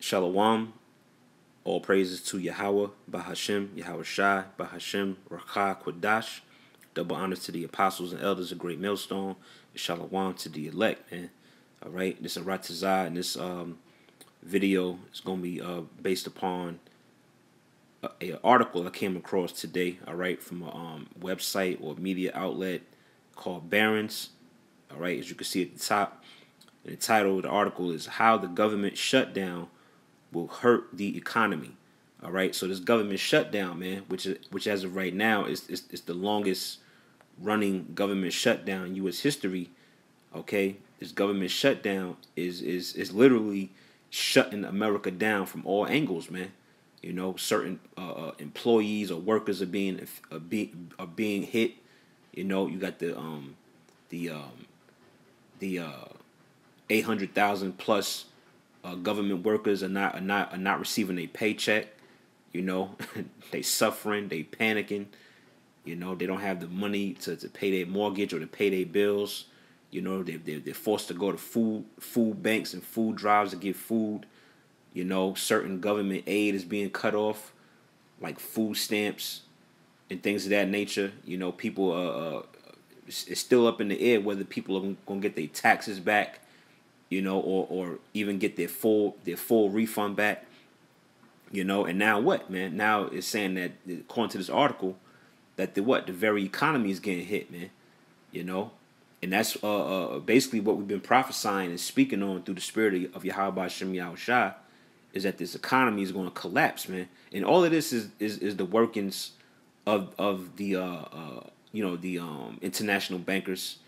Shalom. All praises to Yahweh, Bahashem, Yahweh Shai, Bahashem, Rakah, Quadash. Double honors to the apostles and elders of Great Millstone. And Shalom to the elect, man. All right, this is Ratazah, and this video is going to be based upon an article I came across today, all right, from a website or media outlet called Barron's. All right, as you can see at the top, and the title of the article is "How the Government Shutdown Will Hurt the Economy." All right, so this government shutdown, man, which as of right now is the longest running government shutdown in U.S. history. Okay, this government shutdown is literally shutting America down from all angles, man. You know, certain employees or workers are being hit. You know, you got the 800,000 plus government workers are not receiving a paycheck. You know, they suffering, they panicking. You know, they don't have the money to pay their mortgage or to pay their bills. You know, they're forced to go to food banks and food drives to get food. You know, certain government aid is being cut off, like food stamps and things of that nature. You know, people it's still up in the air whether people are gonna get their taxes back, you know, or even get their full refund back. You know, and now what, man? Now it's saying that, according to this article, that the very economy is getting hit, man. You know, and that's basically what we've been prophesying and speaking on through the spirit of Yahweh Shem Yahushua, is that this economy is going to collapse, man. And all of this is the workings of the international bankers.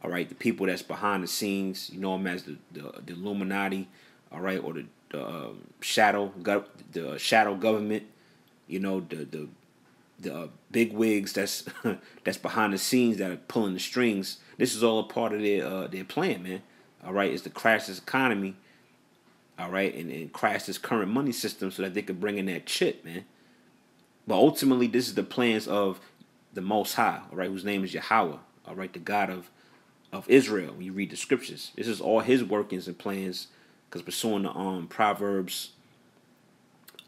All right, the people that's behind the scenes. You know them as the Illuminati. All right, or the shadow government. You know, the big wigs that's that's behind the scenes that are pulling the strings. This is all a part of their plan, man. All right, is to crash this economy. All right, and crash this current money system so that they could bring in that chip, man. But ultimately, this is the plans of the Most High, all right, whose name is Yahweh, all right, the God of Israel. When you read the scriptures, this is all His workings and plans. Because pursuing the Proverbs,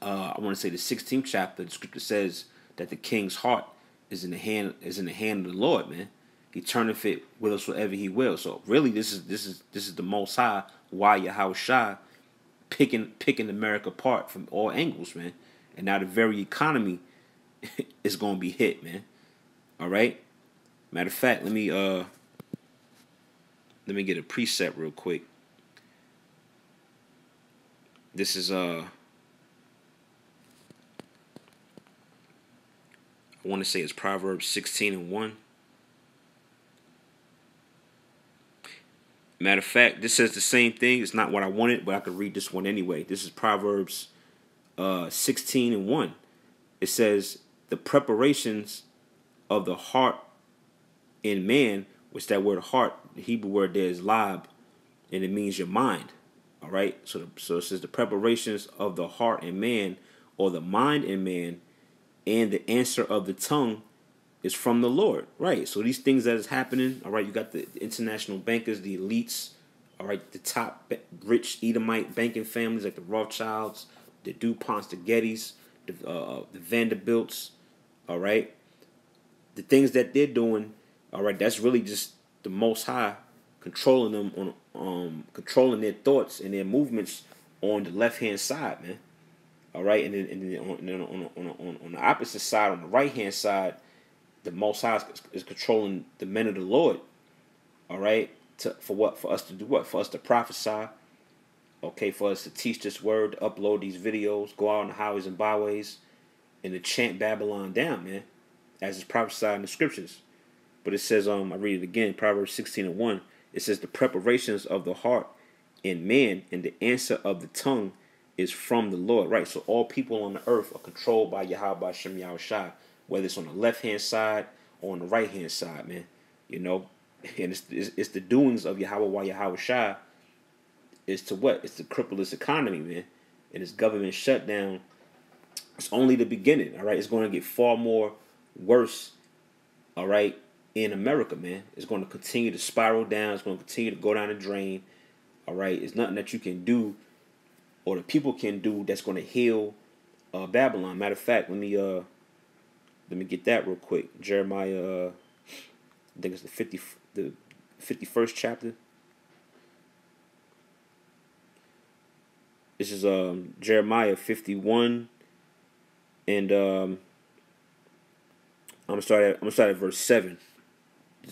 I want to say the 16th chapter, the scripture says that the king's heart is in the hand of the Lord, man. He turneth it whithersoever He will. So really, this is the Most High, why Yahweh Shai, picking America apart from all angles, man. And now the very economy is going to be hit, man. All right. Matter of fact, let me get a preset real quick. This is I want to say it's Proverbs 16:1. Matter of fact, this says the same thing. It's not what I wanted, but I could read this one anyway. This is Proverbs 16:1. It says, "The preparations of the heart in man," which that word heart, the Hebrew word there is lab, and it means your mind. All right, so it says the preparations of the heart in man, or the mind in man, and the answer of the tongue is from the Lord. Right, so these things that is happening, all right, you got the international bankers, the elites, all right, the top rich Edomite banking families like the Rothschilds, the DuPonts, the Gettys, the Vanderbilts, all right, the things that they're doing, all right, that's really just the Most High controlling them controlling their thoughts and their movements on the left hand side, man. All right, and then on the opposite side, on the right hand side, the Most High is controlling the men of the Lord. All right, for us to do what? For us to prophesy. Okay, for us to teach this word, to upload these videos, go out on the highways and byways, and to chant Babylon down, man, as it's prophesied in the scriptures. But it says, I read it again, Proverbs 16:1. It says, "The preparations of the heart in man, and the answer of the tongue is from the Lord." Right, so all people on the earth are controlled by Yahweh Shem Yahushua, whether it's on the left-hand side or on the right-hand side, man. You know, and it's the doings of Yahweh Yahushua is to what? It's to cripple this economy, man. And this government shutdown, it's only the beginning, all right? It's going to get far more worse, all right, in America, man. It's going to continue to spiral down. It's going to continue to go down the drain. All right, it's nothing that you can do or the people can do that's going to heal Babylon. Matter of fact, let me get that real quick. Jeremiah, I think it's the 51st chapter. This is Jeremiah 51, and I'm gonna start at verse 7.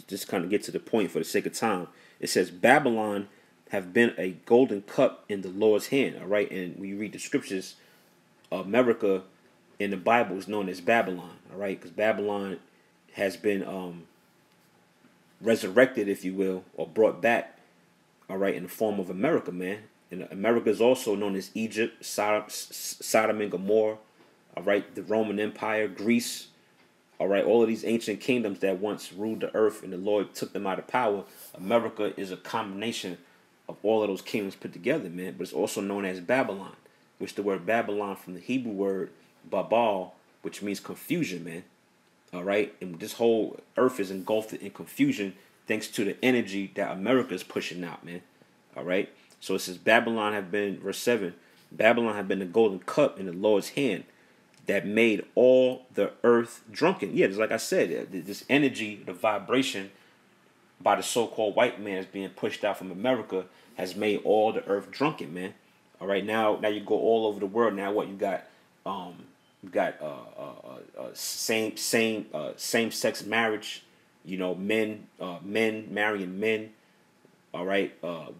Just kind of get to the point for the sake of time. It says, Babylon have been a golden cup in the Lord's hand. All right, and when you read the scriptures, America in the Bible is known as Babylon. All right, because Babylon has been resurrected, if you will, or brought back. All right, in the form of America, man. And America is also known as Egypt, Sodom and Gomorrah. All right, the Roman Empire, Greece. All right, all of these ancient kingdoms that once ruled the earth and the Lord took them out of power. America is a combination of all of those kingdoms put together, man. But it's also known as Babylon, which the word Babylon from the Hebrew word Babal, which means confusion, man. All right, and this whole earth is engulfed in confusion thanks to the energy that America is pushing out, man. All right, so it says Babylon have been, verse 7, Babylon have been the golden cup in the Lord's hand that made all the earth drunken. Yeah, just like I said, this energy, the vibration by the so-called white man is being pushed out from America has made all the earth drunken, man. All right, now you go all over the world. Now what you got? Same sex marriage. You know, men marrying men. All right,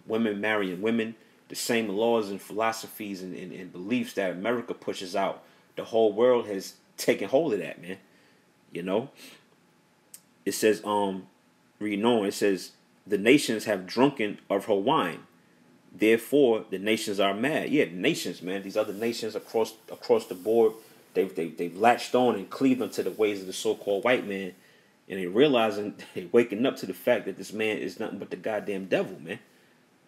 women marrying women. The same laws and philosophies and beliefs that America pushes out. The whole world has taken hold of that, man. You know, it says, reading on, it says, the nations have drunken of her wine. Therefore, the nations are mad. Yeah, the nations, man. These other nations across the board, they've latched on and cleaved onto the ways of the so-called white man, and they realizing, they waking up to the fact that this man is nothing but the goddamn devil, man.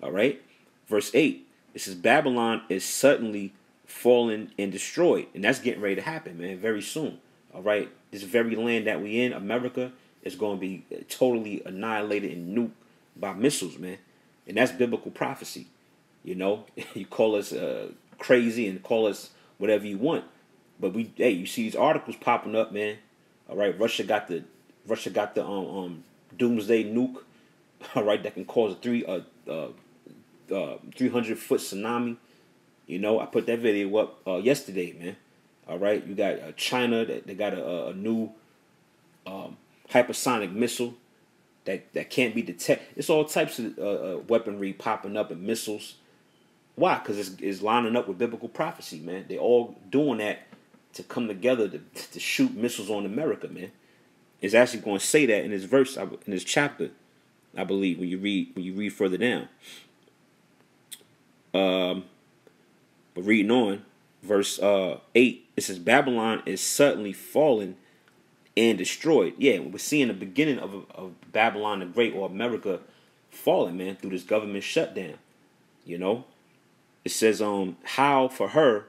All right, verse 8. It says, Babylon is suddenly fallen and destroyed, and that's getting ready to happen, man, very soon. All right, this very land that we in, America, is going to be totally annihilated and nuked by missiles, man, and that's biblical prophecy. You know, you call us crazy and call us whatever you want, but you see these articles popping up, man. All right, Russia got the doomsday nuke. All right, that can cause a 300-foot tsunami. You know, I put that video up yesterday, man. All right, you got China that they got a new hypersonic missile that can't be detected. It's all types of weaponry popping up and missiles. Why? Because it's lining up with biblical prophecy, man. They all doing that to come together to shoot missiles on America, man. It's actually going to say that in this verse, in this chapter, I believe, when you read further down. But reading on, verse 8, it says, Babylon is suddenly fallen and destroyed. Yeah, we're seeing the beginning of Babylon the Great, or America, falling, man, through this government shutdown. You know, it says, how for her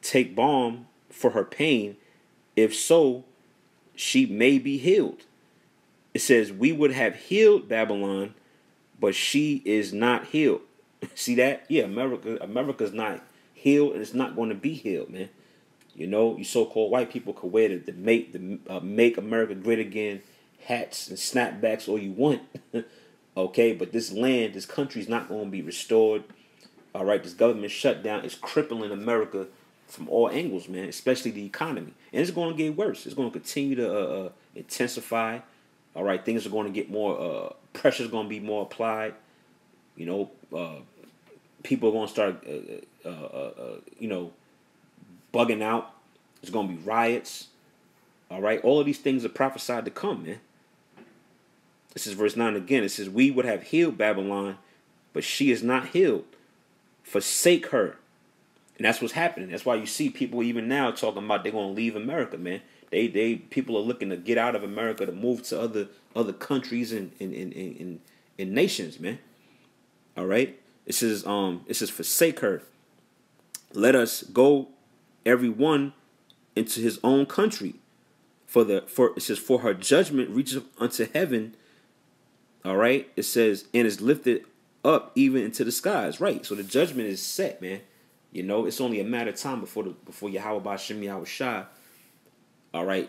take balm for her pain, if so, she may be healed. It says, we would have healed Babylon, but she is not healed. See that? Yeah, America's not healed, and it's not going to be healed, man. You know, you so-called white people could wear the Make America Great Again hats and snapbacks all you want. Okay, but this land, this country's not going to be restored. All right, this government shutdown is crippling America from all angles, man, especially the economy. And it's going to get worse. It's going to continue to intensify. All right, things are going to get more, pressure's going to be more applied. You know, people are going to start, bugging out. There's going to be riots. All right, all of these things are prophesied to come, man. This is verse 9 again. It says, we would have healed Babylon, but she is not healed. Forsake her. And that's what's happening. That's why you see people even now talking about they're going to leave America, man. People are looking to get out of America to move to other countries and nations, man. All right. It says forsake her. Let us go, every one, into his own country. It says, for her judgment reaches unto heaven. All right. It says, and is lifted up even into the skies. Right. So the judgment is set, man. You know, it's only a matter of time before Yahweh Bashim Yahweh Shah, all right,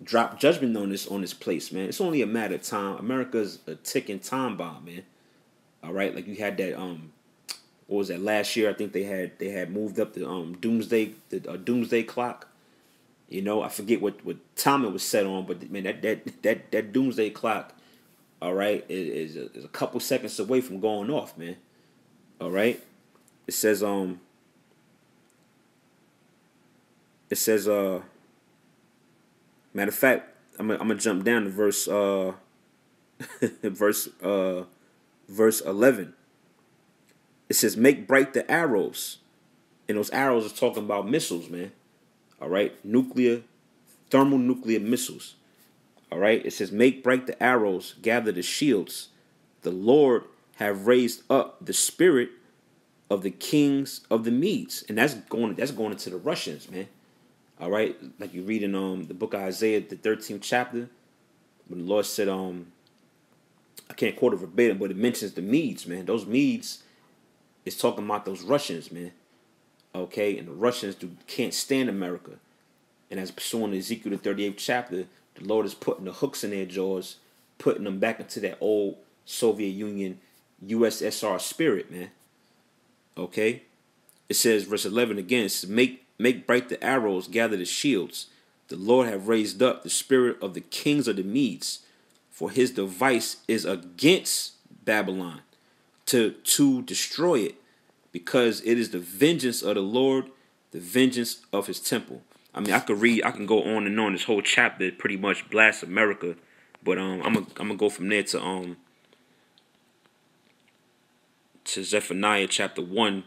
drop judgment on this place, man. It's only a matter of time. America's a ticking time bomb, man. All right, like you had that what was that last year? I think they had moved up the doomsday clock. You know, I forget what time it was set on, but man, that doomsday clock, all right, is a couple seconds away from going off, man. All right, it says matter of fact, I'm gonna jump down to verse verse 11. It says, "Make bright the arrows," and those arrows are talking about missiles, man. All right, thermonuclear missiles. All right, it says, "Make bright the arrows, gather the shields. The Lord have raised up the spirit of the kings of the Medes," and that's going into the Russians, man. All right, like you read in the book of Isaiah, the 13th chapter, when the Lord said, I can't quote it verbatim, but it mentions the Medes, man. Those Medes is talking about those Russians, man. Okay, and the Russians can't stand America. And as pursuing Ezekiel the 38th chapter, the Lord is putting the hooks in their jaws, putting them back into that old Soviet Union USSR spirit, man. Okay? It says, verse 11 again, it says, make bright the arrows, gather the shields. The Lord have raised up the spirit of the kings of the Medes, for his device is against Babylon to destroy it, because it is the vengeance of the Lord, the vengeance of his temple. I mean, I can go on and on. This whole chapter pretty much blasts America, but I'm gonna go from there to Zephaniah chapter 1,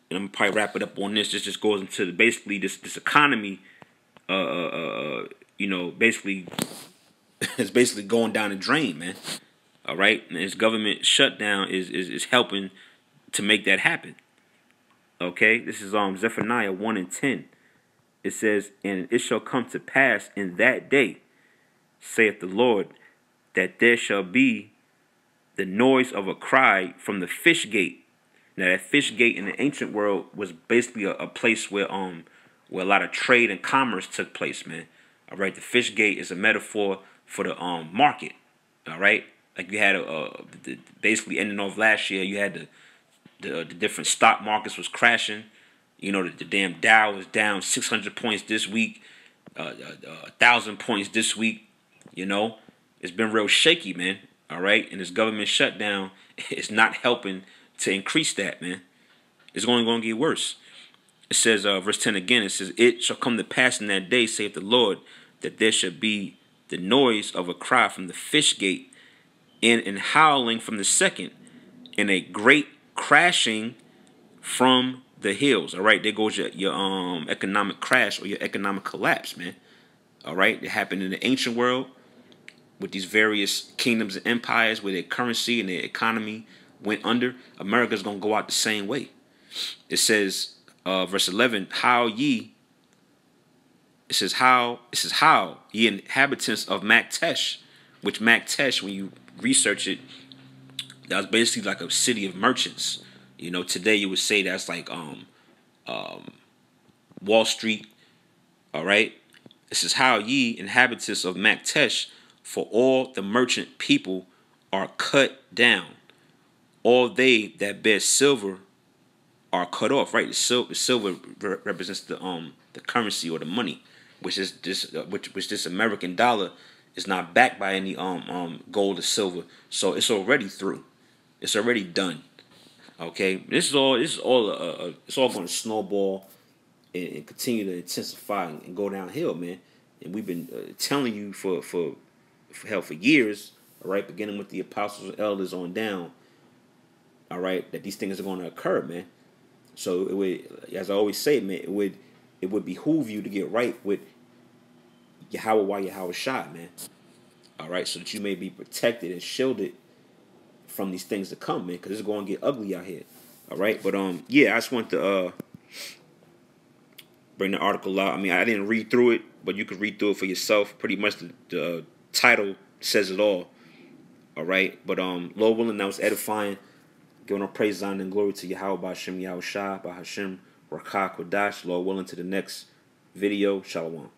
and I'm gonna probably wrap it up on this. This just goes into basically this economy, basically it's basically going down the drain, man. All right, and this government shutdown is helping to make that happen. Okay, this is Zephaniah 1 and 10. It says, "And it shall come to pass in that day, saith the Lord, that there shall be the noise of a cry from the fish gate." Now, that fish gate in the ancient world was basically a place where a lot of trade and commerce took place, man. All right, the fish gate is a metaphor for the market. All right, like you had basically ending off last year, you had the different stock markets was crashing. You know, the damn Dow was down 600 points this week, 1,000 points this week. You know, it's been real shaky, man. All right, and this government shutdown is not helping to increase that, man. It's only going to get worse. It says, verse 10 again, it says, "It shall come to pass in that day, saith the Lord, that there shall be the noise of a cry from the fish gate, and howling from the second, and a great crashing from the hills." All right, there goes your economic crash or your economic collapse, man. All right, it happened in the ancient world with these various kingdoms and empires where their currency and their economy went under. America's gonna go out the same way. It says, verse 11, "How ye," it says how ye inhabitants of Maktesh, which Maktesh, when you research it, that was basically like a city of merchants. You know, today you would say that's like Wall Street. All right. It says, "How ye inhabitants of Maktesh, for all the merchant people are cut down. All they that bear silver are cut off." Right. The silver represents the currency or the money, which is this American dollar is not backed by any gold or silver. So it's already through. It's already done. Okay, it's all going to snowball and continue to intensify and go downhill, man. And we've been telling you for years, all right, beginning with the apostles and elders on down, all right, that these things are going to occur, man. So it would, as I always say, man, it would behoove you to get right with Yahweh while Yahweh Shai, man. All right, so that you may be protected and shielded from these things to come, man, because it's going to get ugly out here. All right, but yeah, I just want to bring the article out. I mean, I didn't read through it, but you could read through it for yourself. Pretty much the title says it all. All right, but Lord willing, that was edifying. Giving all praise, honor, and glory to Yahweh, Ba'ashem, Yahweh Shah, Ba'ashem, Rakah, Kodash, Lord willing, to the next video. Shalom.